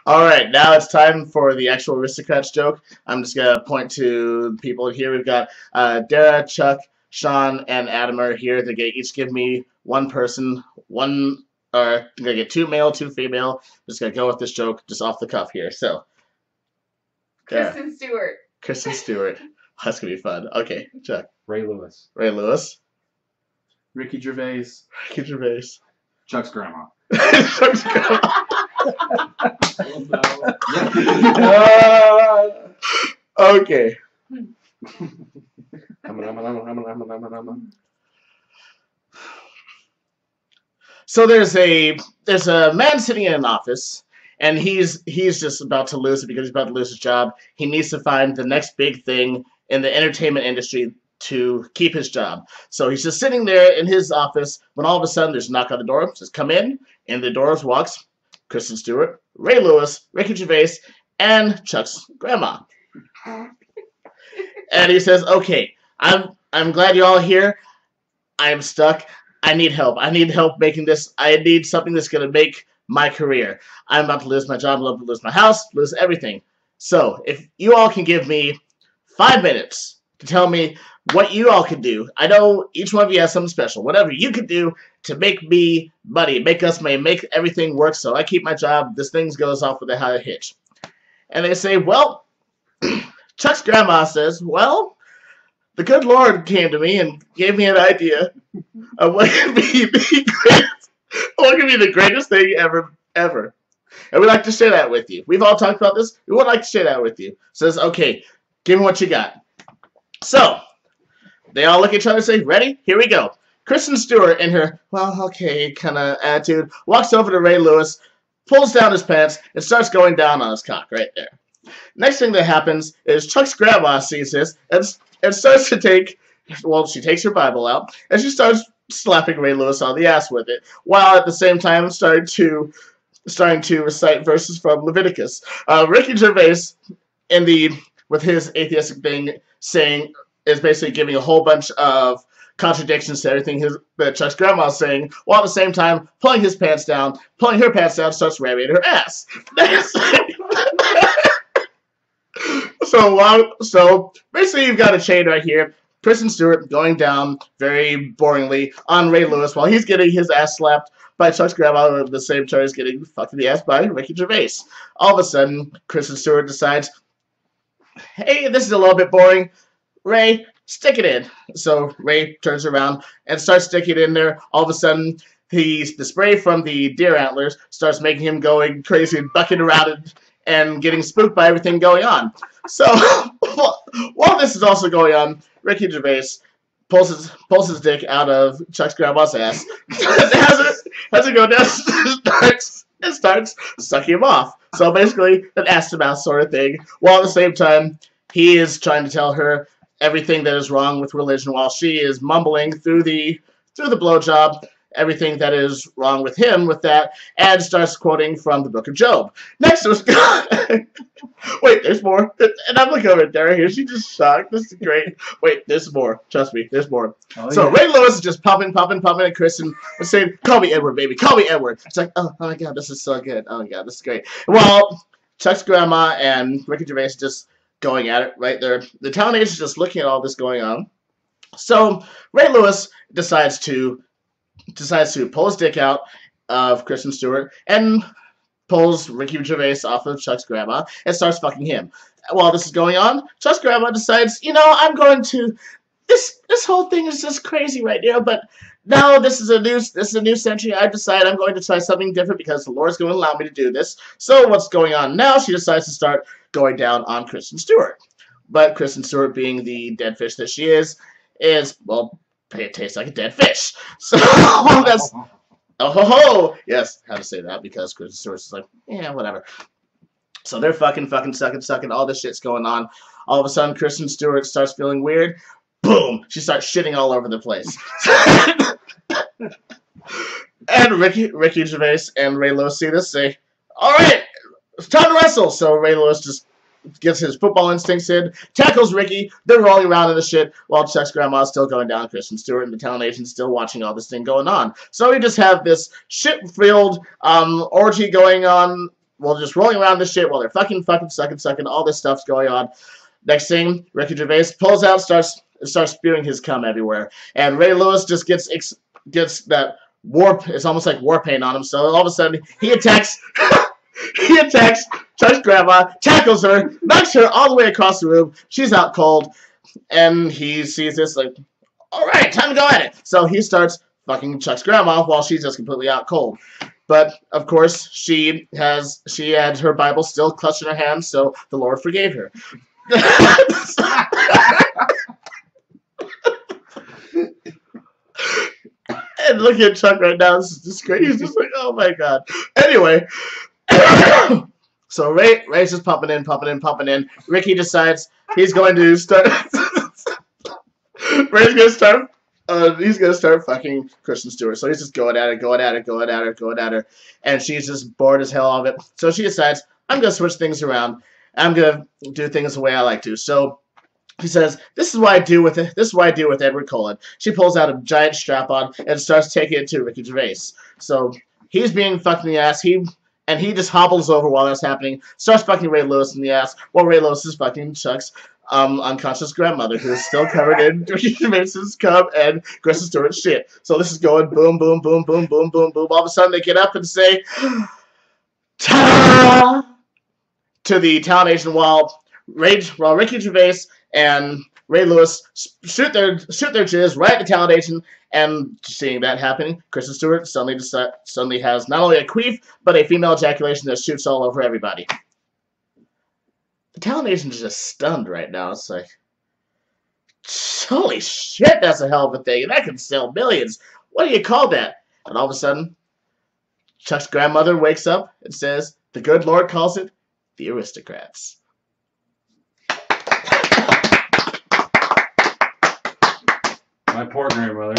Alright, now it's time for the actual Aristocrats joke. I'm just going to point to the people here. We've got Dara, Chuck, Sean, and Adam are here. They each give me one person, I'm going to get 2 male, 2 female. I'm just going to go with this joke just off the cuff here. So, Kristen Stewart. Kristen Stewart. That's going to be fun. Okay, Chuck. Ray Lewis. Ray Lewis. Ricky Gervais. Ricky Gervais. Chuck's grandma. Chuck's grandma. Okay. So there's a man sitting in an office, and he's just about to lose it because he's about to lose his job. He needs to find the next big thing in the entertainment industry to keep his job. So he's just sitting there in his office when all of a sudden there's a knock on the door. Says, "Come in." And the doors walks Kristen Stewart, Ray Lewis, Ricky Gervais, and Chuck's grandma. And he says, "Okay, I'm glad you're all here. I'm stuck. I need help. I need help making this. I need something that's going to make my career. I'm about to lose my job, I'm about to lose my house, lose everything. So, if you all can give me 5 minutes to tell me what you all can do. I know each one of you has something special. Whatever you can do to make me money, make us money, make everything work so I keep my job, this thing goes off with a high hitch." And they say, well, Chuck's grandma says, well, the good Lord came to me and gave me an idea of what could be the greatest thing ever. And we'd like to share that with you. We've all talked about this. We would like to share that with you. Says, okay, give me what you got. So, they all look at each other and say, ready? Here we go. Kristen Stewart, in her, well, okay, kind of attitude, walks over to Ray Lewis, pulls down his pants, and starts going down on his cock right there. Next thing that happens is Chuck's grandma sees this and starts to take, well, she takes her Bible out, and she starts slapping Ray Lewis on the ass with it, while at the same time starting to recite verses from Leviticus. Ricky Gervais, with his atheistic thing, is basically giving a whole bunch of contradictions to everything that Chuck's grandma is saying, while at the same time pulling her pants down, starts ramming her ass. So basically you've got a chain right here. Kristen Stewart going down very boringly on Ray Lewis while he's getting his ass slapped by Chuck's grandma, at the same time he's getting fucked in the ass by Ricky Gervais. All of a sudden, Kristen Stewart decides, hey, this is a little bit boring. Ray, stick it in. So Ray turns around and starts sticking it in there. All of a sudden, the spray from the deer antlers starts making him going crazy and bucking around and getting spooked by everything going on. So while this is also going on, Ricky Gervais pulls his dick out of Chuck's grandma's ass, has it go down, and starts sucking him off. So basically, an ass-to-mouth sort of thing. While at the same time, he is trying to tell her everything that is wrong with religion, while she is mumbling through the blowjob everything that is wrong with him with that, and starts quoting from the book of Job. Next was wait, there's more. And I'm looking over at Dara here. She's just shocked. This is great. Wait, there's more. Trust me, there's more. Oh, so yeah. Ray Lewis is just pumping at Kristen and saying, "Call me Edward, baby. Call me Edward." It's like, oh my God, this is so good. Oh my God, this is great. Well, Chuck's grandma and Ricky Gervais just going at it right there. The town agent is just looking at all this going on. So Ray Lewis decides to pull his dick out of Kristen Stewart and pulls Ricky Gervais off of Chuck's grandma and starts fucking him. While this is going on, Chuck's grandma decides, I'm going to this whole thing is just crazy right now, but now this is a new century. I decide I'm going to try something different because the Lord's going to allow me to do this. So what's going on now? She decides to start going down on Kristen Stewart. But Kristen Stewart, being the dead fish that she is well, it tastes like a dead fish. So that's yes, how to say that because Kristen Stewart's like, yeah, whatever. So they're fucking, sucking. All this shit's going on. All of a sudden, Kristen Stewart starts feeling weird. Boom! She starts shitting all over the place. And Ricky Gervais and Ray Lewis see this, say, "All right, it's time to wrestle." So Ray Lewis just gets his football instincts in, tackles Ricky, they're rolling around in the shit, while Chuck's grandma is still going down Kristen Stewart, and the town agent's still watching all this thing going on. So we just have this shit-filled orgy going on, just rolling around this shit while they're fucking, sucking. All this stuff's going on. Next thing, Ricky Gervais pulls out, starts spewing his cum everywhere, and Ray Lewis just gets that warp. It's almost like war paint on him. So all of a sudden, he attacks. He attacks Chuck's grandma, tackles her, knocks her all the way across the room. She's out cold, and he sees this like, all right, time to go at it. So he starts fucking Chuck's grandma while she's just completely out cold. But of course, she had her Bible still clutched in her hand, so the Lord forgave her. And looking at Chuck right now, this is just crazy. He's just like, oh my god. Anyway. So Ray's just pumping in. Ricky decides he's going to start. Ray's gonna start. He's gonna start fucking Kristen Stewart. So he's just going at her, and she's just bored as hell of it. So she decides, I'm gonna switch things around. I'm gonna do things the way I like to. So he says, "This is what I do with it. This is what I do with Edward Cullen." She pulls out a giant strap-on and starts taking it to Ricky Gervais. So he's being fucked in the ass. He just hobbles over while that's happening, starts fucking Ray Lewis in the ass, while Ray Lewis is fucking Chuck's unconscious grandmother, who is still covered in Ricky Gervais's cum and Kristen Stewart's shit. So this is going boom, boom, boom, boom, boom, boom, boom. All of a sudden they get up and say, ta to the talent while Ricky Gervais and Ray Lewis shoot their jizz right at the talent agent, and seeing that happening, Kristen Stewart suddenly has not only a queef, but a female ejaculation that shoots all over everybody. The talent agent is just stunned right now. It's like, holy shit, that's a hell of a thing, and that can sell millions. What do you call that? And all of a sudden, Chuck's grandmother wakes up and says, the good Lord calls it the Aristocrats. My poor grandmother.